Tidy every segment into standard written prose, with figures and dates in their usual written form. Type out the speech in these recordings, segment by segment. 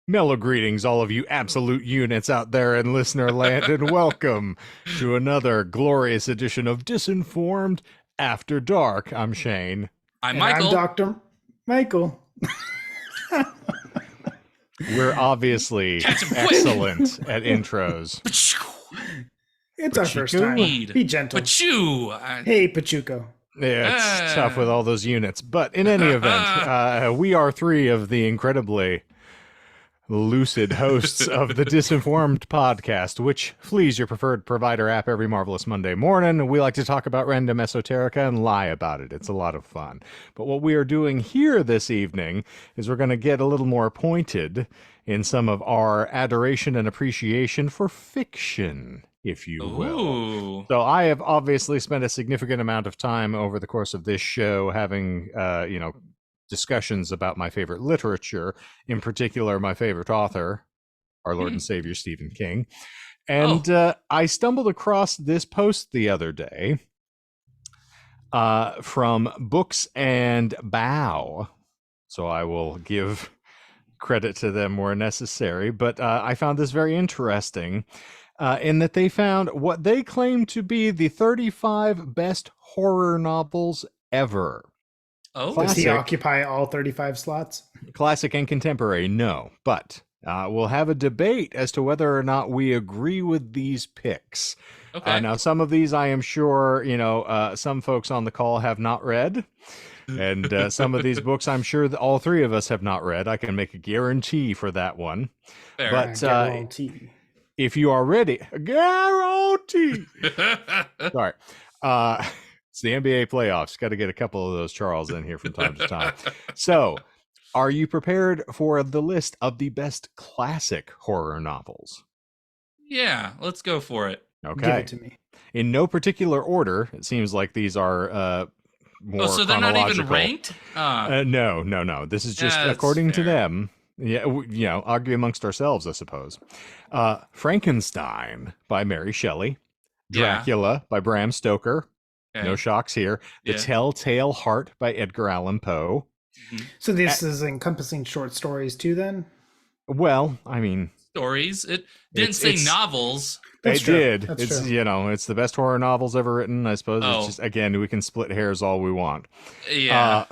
Mellow greetings, all of you absolute units out there in listener land, and welcome to another glorious edition of Disinformed After Dark. I'm Shane. I'm And Michael. I'm Dr. Michael. We're obviously excellent at intros. It's our first Pachuco? time. Be gentle. Pachu. Hey, Pachuco. Yeah, it's tough with all those units. But in any event, we are three of the incredibly lucid hosts of the Disinformed podcast, which flees your preferred provider app every marvelous Monday morning. We like to talk about random esoterica and lie about it. It's a lot of fun. But what we are doing here this evening is we're going to get a little more pointed in some of our adoration and appreciation for fiction, if you will. Ooh. So I have obviously spent a significant amount of time over the course of this show having, discussions about my favorite literature, in particular my favorite author, our Lord and Savior Stephen King. And I stumbled across this post the other day from Books&Bao. So I will give credit to them where necessary, but I found this very interesting in that they found what they claim to be the 35 best horror novels ever. Oh, Does he occupy all 35 slots? Classic and contemporary, no. But we'll have a debate as to whether or not we agree with these picks. okay. Now, some of these I am sure, some folks on the call have not read. And some of these books I'm sure that all three of us have not read. I can make a guarantee for that one. Fair. But Guarantee. if you are ready, guarantee. Sorry. It's the NBA playoffs. Got to get a couple of those Charles in here from time to time. So, are you prepared for the list of the best classic horror novels? Yeah, let's go for it. Okay. Give it to me. In no particular order. It seems like these are more so they're not even chronological. ranked? No. This is just Yeah, according to fair. them. Yeah, argue amongst ourselves, I suppose. Frankenstein by Mary Shelley. Yeah. Dracula by Bram Stoker. Okay. No shocks here. The Yeah. Telltale Heart by Edgar Allan Poe. Mhm. So this is encompassing short stories too, then? Well, I mean, Stories. It didn't say it's- novels. That's it true. did. That's It's true. it's the best horror novels ever written. I suppose Oh. it's just, again, we can split hairs all we want. Yeah.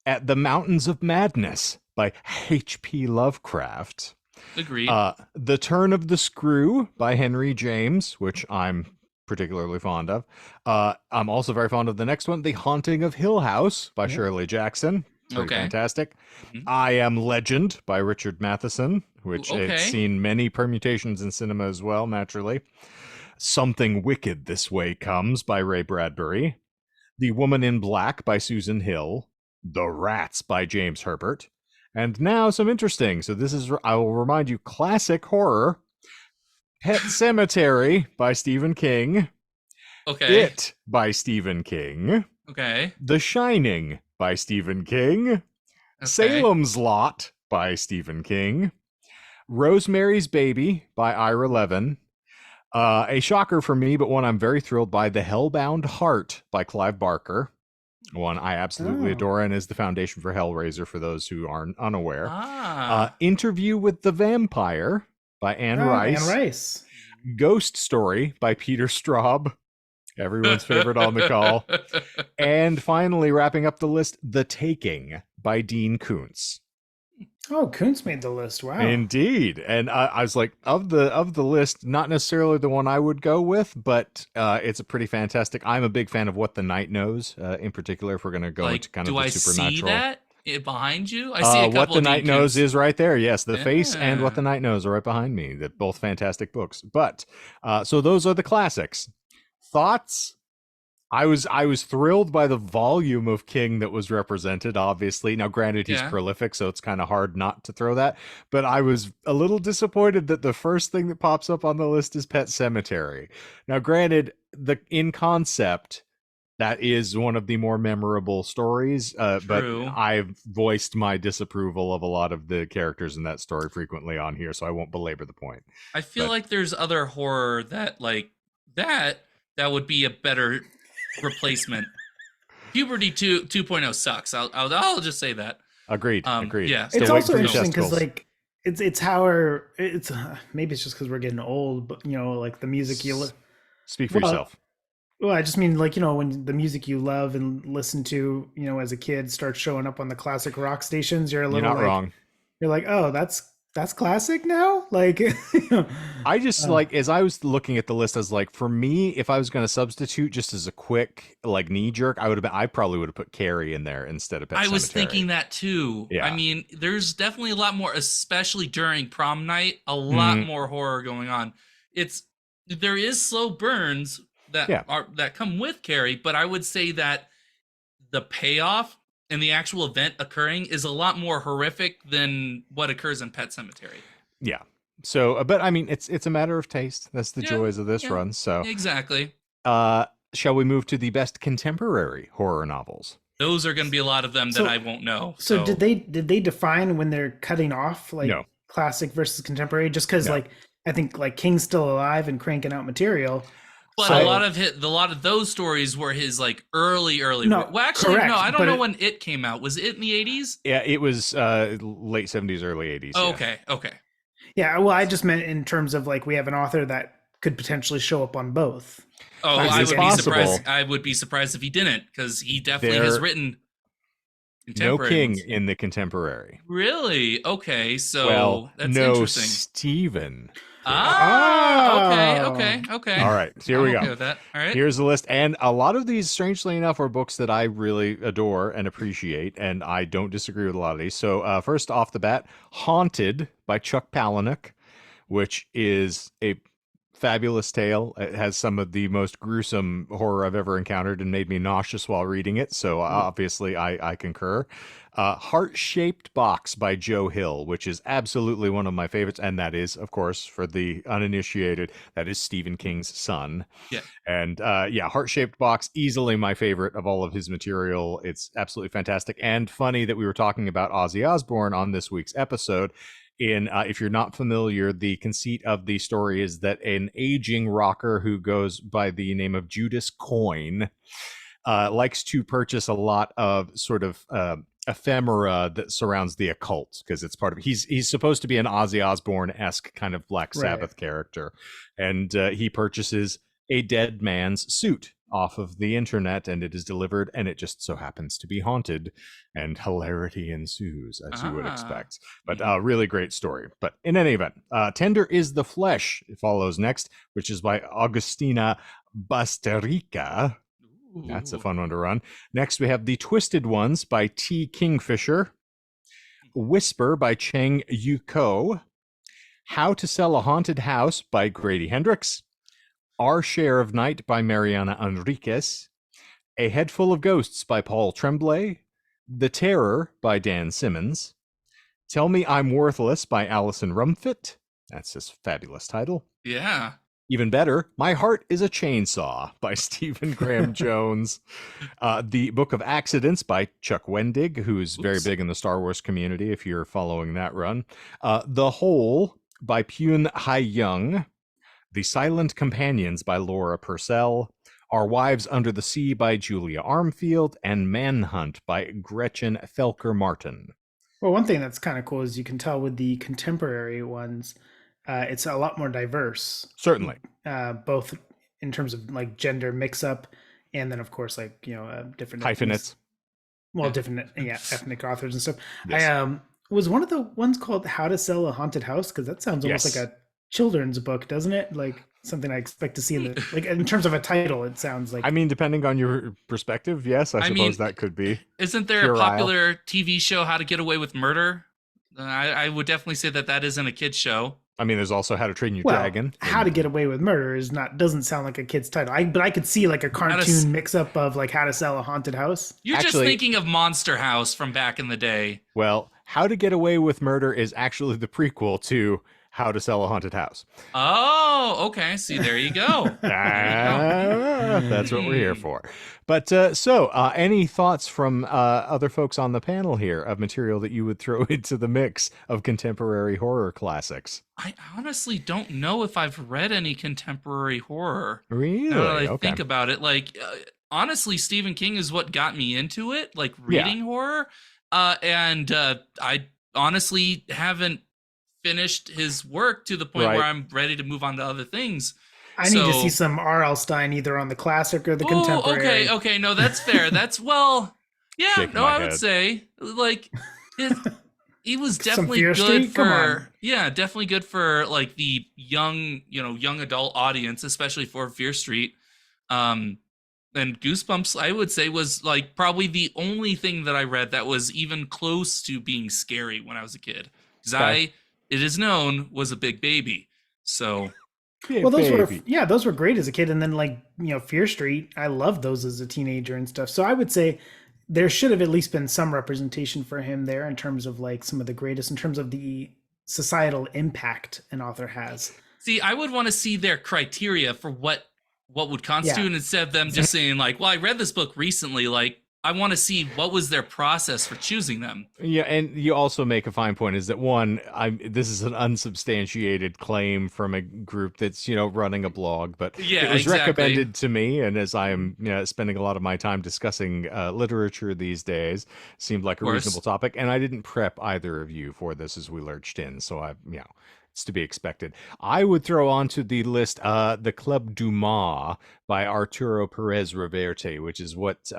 At the Mountains of Madness by H.P. Lovecraft. Agreed. The Turn of the Screw by Henry James, which I'm particularly fond of. I'm also very fond of the next one, The Haunting of Hill House by Shirley Jackson. Pretty Okay. fantastic. Mhm. I Am Legend by Richard Matheson, which Okay. it's seen many permutations in cinema as well, naturally. Something Wicked This Way Comes by Ray Bradbury. The Woman in Black by Susan Hill. The Rats by James Herbert. And now some interesting. So this is, I will remind you, classic horror. Pet Cemetery by Stephen King. Okay. It by Stephen King. Okay. The Shining by Stephen King. Okay. Salem's Lot by Stephen King. Rosemary's Baby by Ira Levin. A shocker for me, but one I'm very thrilled by, The Hellbound Heart by Clive Barker. One I absolutely Oh. adore and is the foundation for Hellraiser for those who aren't unaware. Ah. Interview with the Vampire by Anne Rice. Anne Rice. Ghost Story by Peter Straub. Everyone's favorite on the call. And finally, wrapping up the list, The Taking by Dean Koontz. Oh, Kuntz made the list. Wow. Indeed. And I was like, of the list, not necessarily the one I would go with, but it's a pretty fantastic. I'm a big fan of What the Night Knows, in particular, if we're going to go into kind of do the I supernatural. see that behind you? I see a couple What the of Night Dean Knows Koontz. is right there. Yes, The Face and What Yeah. the Night Knows are right behind me. They're both fantastic books. But so those are the classics. Thoughts? I was thrilled by the volume of King that was represented, obviously. Now, granted, he's Yeah. prolific, so it's kind of hard not to throw that. But I was a little disappointed that the first thing that pops up on the list is Pet Cemetery. Now, granted, in concept, that is one of the more memorable stories, but True. I've voiced my disapproval of a lot of the characters in that story frequently on here, so I won't belabor the point. I feel But- like there's other horror that that would be a better replacement. Puberty 2.0 sucks. I'll just say that. Agreed. Agreed. Yeah. Still It's waiting also for your interesting because, testicles. like, it's how it's maybe it's just because we're getting old, but like the music Speak for well, yourself. well, I just mean like when the music you love and listen to as a kid starts showing up on the classic rock stations, you're a You're little not like wrong. you're like, oh, that's classic now, like. I just like, as I was looking at the list, I was like, for me, if I was going to substitute just as a quick like knee jerk, I probably would have put Carrie in there instead of Pet I Sematary. was thinking that too. Yeah. I mean, there's definitely a lot more, especially during prom night, a lot Mhm. more horror going on. There is slow burns Yeah. that come with Carrie, but I would say that the payoff and the actual event occurring is a lot more horrific than what occurs in Pet Sematary. Yeah. So, but I mean, it's a matter of taste. That's the Yeah, joys of this yeah, run. So, exactly. shall we move to the best contemporary horror novels? Those are going to be a lot of them So- that I won't know. So did they define when they're cutting off like No. classic versus contemporary? Just because No. like I think like King's still alive and cranking out material. But So- a lot of those stories were his like early. No, work. Well, actually, correct, no, I don't but know it- when it came out. Was it in the 80s? Yeah, it was late 70s, early 80s. Oh, yeah. okay. Yeah, well, I just meant in terms of like we have an author that could potentially show up on both. Oh, It's I would be possible. surprised. I would be surprised if he didn't, because he definitely has There- written No contemporary king ones. in the contemporary. Really? Okay, so Well, that's no interesting. Stephen. Ah, Oh. okay. All right, so here I'm we okay go. with that. All right. Here's the list. And a lot of these, strangely enough, are books that I really adore and appreciate, and I don't disagree with a lot of these. So first off the bat, Haunted by Chuck Palahniuk, which is a fabulous tale. It has some of the most gruesome horror I've ever encountered and made me nauseous while reading it. So obviously I concur. Heart-Shaped Box by Joe Hill, which is absolutely one of my favorites. And that is, of course, for the uninitiated, that is Stephen King's son. Yeah. And yeah, Heart-Shaped Box, easily my favorite of all of his material. It's absolutely fantastic. And funny that we were talking about Ozzy Osbourne on this week's episode. If you're not familiar, the conceit of the story is that an aging rocker who goes by the name of Judas Coin likes to purchase a lot of sort of ephemera that surrounds the occult, because it's part of he's supposed to be an Ozzy Osbourne-esque kind of Black Sabbath character, and he purchases a dead man's suit off of the internet, and it is delivered, and it just so happens to be haunted, and hilarity ensues, as you would expect. But really great story. But in any event, Tender is the Flesh follows next, which is by Augustina Basterica. That's a fun one to run. Next, we have The Twisted Ones by T. Kingfisher. Whisper by Cheng Yuko. How to Sell a Haunted House by Grady Hendrix. Our Share of Night by Mariana Enriquez. A Head Full of Ghosts by Paul Tremblay. The Terror by Dan Simmons. Tell Me I'm Worthless by Alison Rumfitt. That's his fabulous title. Yeah. Even better, My Heart is a Chainsaw by Stephen Graham Jones. The Book of Accidents by Chuck Wendig, who's very big in the Star Wars community, if you're following that run. The Hole by Pune Hai Young. The Silent Companions by Laura Purcell. Our Wives Under the Sea by Julia Armfield. And Manhunt by Gretchen Felker Martin. Well, one thing that's kind of cool is you can tell with the contemporary ones, it's a lot more diverse. Certainly. Both in terms of like gender mix-up, and then of course like different Hyphenates. different ethnic authors and stuff. Yes. Was one of the ones called How to Sell a Haunted House, because that sounds almost Yes. like a children's book, doesn't it? Like something I expect to see in the like in terms of a title. It sounds like I mean, depending on your perspective, yes, I suppose that could be. Isn't there Puerile. a popular TV show, How to Get Away with Murder? I would definitely say that isn't a kid's show. I mean, there's also How to Train Your well, Dragon. How to Get Away with Murder doesn't sound like a kid's title. But I could see like a cartoon mix-up of like How to Sell a Haunted House. You're just Actually- thinking of Monster House from back in the day. Well, How to Get Away with Murder is actually the prequel to How to Sell a Haunted House. Oh, okay. See, there you go. That's what we're here for. But any thoughts from other folks on the panel here of material that you would throw into the mix of contemporary horror classics? I honestly don't know if I've read any contemporary horror. Really? Now that I Okay. think about it, like honestly, Stephen King is what got me into it, like reading horror. And I honestly haven't finished his work to the point Right. where I'm ready to move on to other things. I need to see some R.L. Stein either on the classic or the contemporary. Okay, no, that's fair. That's yeah, Shaking no, my I would head. say like it, he was Some definitely Fear good Street? Come on. for definitely good for like the young adult audience, especially for Fear Street. Um, and Goosebumps, I would say, was like probably the only thing that I read that was even close to being scary when I was a kid. Because Okay. it is known, was a big baby. So Well, those Baby. those were great as a kid, and then like Fear Street, I loved those as a teenager and stuff. So I would say there should have at least been some representation for him there in terms of like some of the greatest, in terms of the societal impact an author has. see, I would want to see their criteria for what would constitute, Yeah. instead of them just saying like, "Well, I read this book recently." Like, I want to see what was their process for choosing them. Yeah, and you also make a fine point is that one, this is an unsubstantiated claim from a group that's running a blog, but Yeah, it was exactly. recommended to me, and as I am spending a lot of my time discussing literature these days, seemed like a course. reasonable topic, and I didn't prep either of you for this as we lurched in, so it's to be expected. I would throw onto the list the Club Dumas by Arturo Perez Reverte, which is what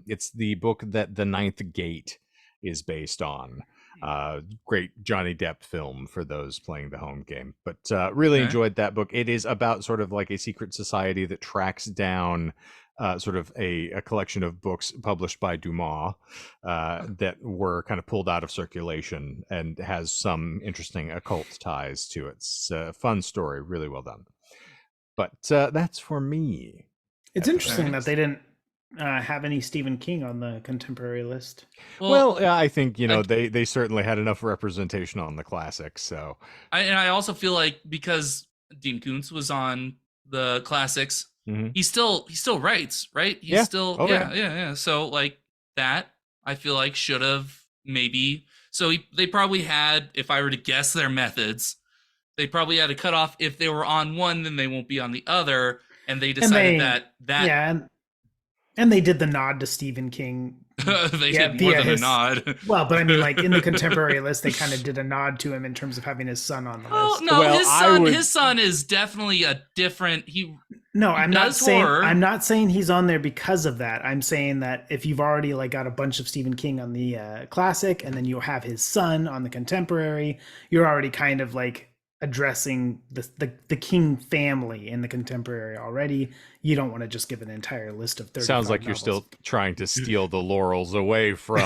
it's the book that The Ninth Gate is based on. Great Johnny Depp film for those playing the home game, but really Okay. enjoyed that book. It is about sort of like a secret society that tracks down sort of a collection of books published by Dumas that were kind of pulled out of circulation and has some interesting occult ties to it. It's a fun story, really well done. But that's for me. It's That's interesting okay. that they didn't have any Stephen King on the contemporary list. Well, I think I- they certainly had enough representation on the classics. So and I also feel like because Dean Koontz was on the classics, mhm. he still writes, right? He's Yeah. still Oh, yeah. yeah. So like that, I feel like should have maybe. So they probably had, if I were to guess their methods, they probably had a cutoff. If they were on one, then they won't be on the other, and they decided that yeah, and they did the nod to Stephen King. they did more via than his- a nod. Well, but I mean, like in the contemporary list, they kind of did a nod to him in terms of having his son on the Oh list. no, Well, his son is definitely a different. No, I'm not does saying horror. I'm not saying he's on there because of that. I'm saying that if you've already like got a bunch of Stephen King on the classic, and then you have his son on the contemporary, you're already kind of like addressing the King family in the contemporary already. You don't want to just give an entire list of 30. Sounds like you're still trying to steal the laurels away from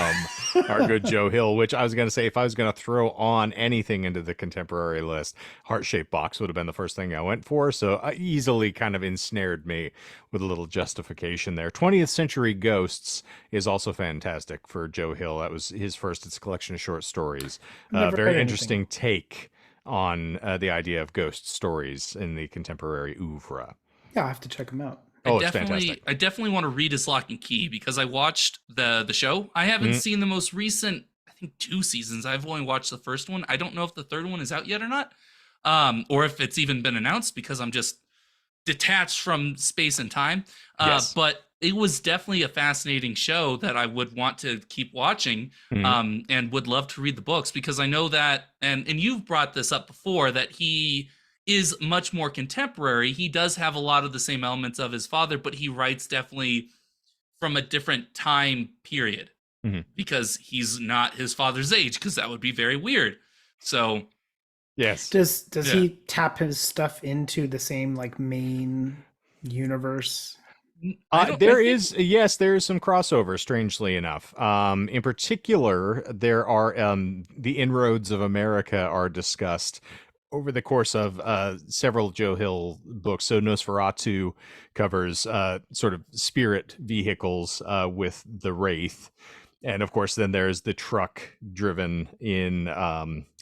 our good Joe Hill, which I was going to say, if I was going to throw on anything into the contemporary list, Heart-Shaped Box would have been the first thing I went for. So I easily kind of ensnared me with a little justification there. 20th Century Ghosts is also fantastic for Joe Hill. That was his first. It's a collection of short stories. Never Very read interesting take on the idea of ghost stories in the contemporary oeuvre. Yeah, I have to check him out. Oh, it's fantastic. I definitely want to read his Lock and Key because I watched the show. I haven't Mhm. seen the most recent, I think 2 seasons. I've only watched the first one. I don't know if the third one is out yet or not, or if it's even been announced because I'm just detached from space and time. Yes. But it was definitely a fascinating show that I would want to keep watching, Mhm. and would love to read the books because I know that, and you've brought this up before, that he is much more contemporary. He does have a lot of the same elements of his father, but he writes definitely from a different time period Mhm. because he's not his father's age, because that would be very weird. So Yes. Does Yeah. he tap his stuff into the same like main universe? There is some crossover, strangely enough. In particular, there are the inroads of America are discussed over the course of several Joe Hill books. So Nosferatu covers sort of spirit vehicles with the Wraith. And of course, then there's the truck driven in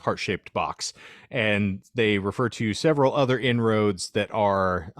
Heart-Shaped Box. And they refer to several other inroads that are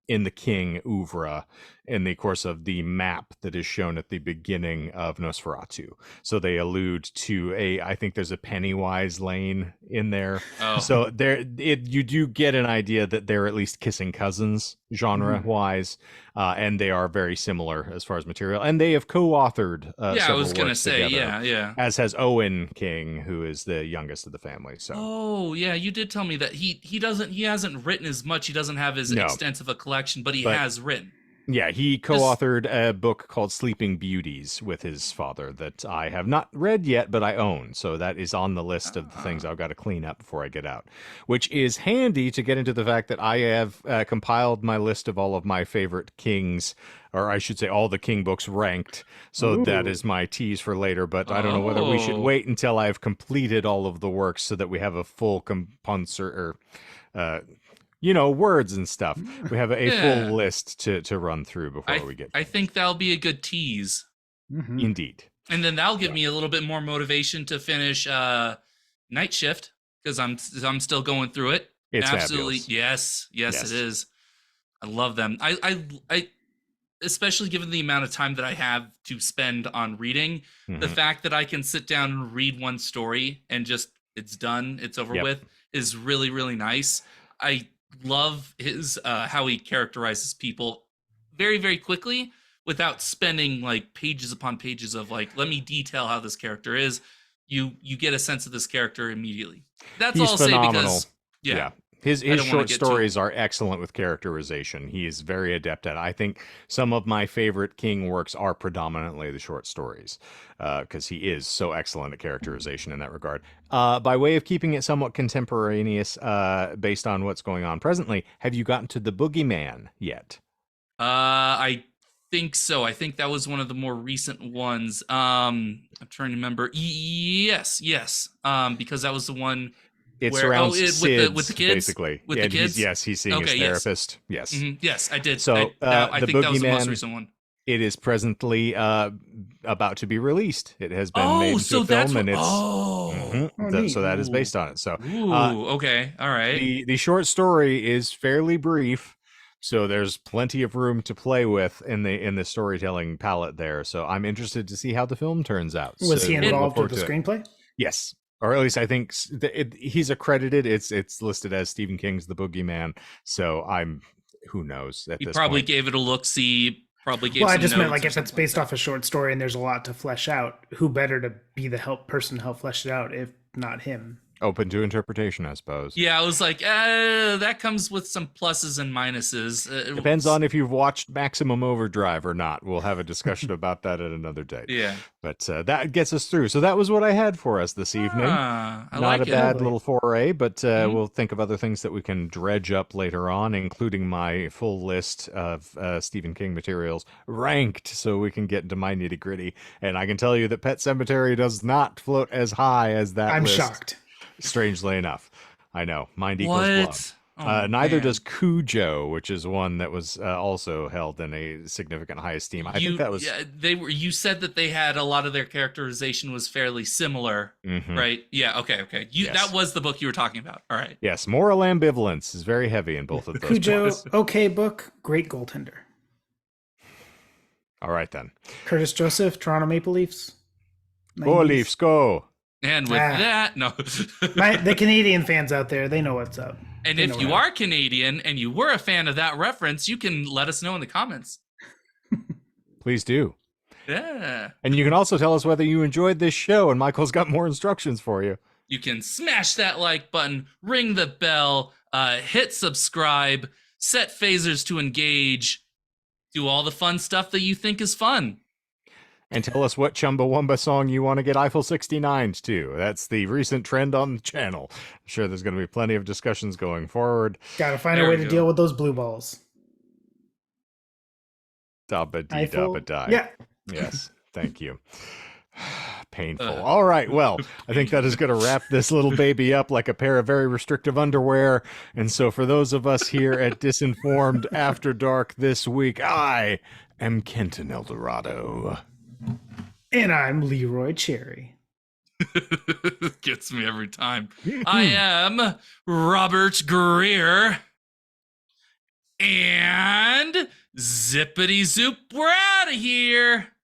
in the King oeuvre in the course of the map that is shown at the beginning of Nosferatu. So they allude to I think there's a Pennywise lane in there. Oh. So you do get an idea that they're at least kissing cousins genre-wise, and they are very similar as far as material. And they have co-authored I was going to say, together, yeah. as has Owen King, who is the youngest of the family. So. Oh, yeah, you did tell me that he hasn't written as much. He doesn't have as extensive a collection, but he has written. Yeah, he co-authored a book called Sleeping Beauties with his father that I have not read yet, but I own. So that is on the list of the things I've got to clean up before I get out, which is handy to get into the fact that I have compiled my list of all of my favorite Kings, or I should say all the King books ranked. So that is my tease for later, but I don't know whether we should wait until I've completed all of the works so that we have a full words and stuff. We have a full list to run through before we get. I think that'll be a good tease. Indeed. And then that'll give me a little bit more motivation to finish Night Shift, because I'm still going through it. It's absolutely fabulous. Yes, it is. I love them. I especially given the amount of time that I have to spend on reading, the fact that I can sit down and read one story and just it's done, it's over with, is really, really nice. I love his how he characterizes people very, very quickly without spending like pages upon pages of like, let me detail how this character is. You get a sense of this character immediately. That's all I'll phenomenal. Say because his short stories are excellent with characterization. He is very adept at it. I think some of my favorite King works are predominantly the short stories, because he is so excellent at characterization in that regard. By way of keeping it somewhat contemporaneous, based on what's going on presently, have you gotten to the Boogeyman yet? I think so. I think that was one of the more recent ones. I'm trying to remember. Yes. Because that was the one. It surrounds SIDS, with the kids, basically. With the kids. He's seeing his therapist. Yes. Yes, I did. So I the think that was the most Boogeyman, recent one. It is presently about to be released. It has been made into a film, and it's so that is based on it. So, okay, all right. The short story is fairly brief, so there's plenty of room to play with in the storytelling palette there. So I'm interested to see how the film turns out. Was he involved with the screenplay? Yes. Or at least I think he's accredited. It's listed as Stephen King's The Boogeyman. So who knows at he this probably point. Gave it a look-see. Probably gave. Well, some I just meant notes like if it's based off a short story and there's a lot to flesh out, who better to be the person to help flesh it out if not him? Open to interpretation, I suppose. Yeah, I was like, that comes with some pluses and minuses. Depends on if you've watched Maximum Overdrive or not. We'll have a discussion about that at another date. Yeah. But that gets us through. So that was what I had for us this evening. Not a bad little foray, but we'll think of other things that we can dredge up later on, including my full list of Stephen King materials ranked so we can get into my nitty gritty. And I can tell you that Pet Sematary does not float as high as that I'm list. shocked. Strangely enough. I know. Mind equals blood. Neither does Cujo, which is one that was also held in a significant high esteem. I think that was you said that they had a lot of their characterization was fairly similar, right? Yeah, okay. That was the book you were talking about. All right. Yes, moral ambivalence is very heavy in both of those. Cujo, points. okay book, great goaltender. All right then. Curtis Joseph, Toronto Maple Leafs. Go Leafs, go. And with that, no. The Canadian fans out there, they know what's up. And if you are Canadian and you were a fan of that reference, you can let us know in the comments. Please do. Yeah. And you can also tell us whether you enjoyed this show, and Michael's got more instructions for you. You can smash that like button, ring the bell, hit subscribe, set phasers to engage, do all the fun stuff that you think is fun. And tell us what Chumbawamba song you want to get Eiffel 69'd to. That's the recent trend on the channel. I'm sure there's going to be plenty of discussions going forward. Gotta find a way to deal with those blue balls. Dabba-dee-dabba-die. Yeah. Yes, thank you. Painful. All right, well, I think that is going to wrap this little baby up like a pair of very restrictive underwear. And so for those of us here at Disinformed After Dark this week, I am Kenton Eldorado. And I'm Leroy Cherry. Gets me every time. I am Robert Greer. And Zippity zoop, we're out of here.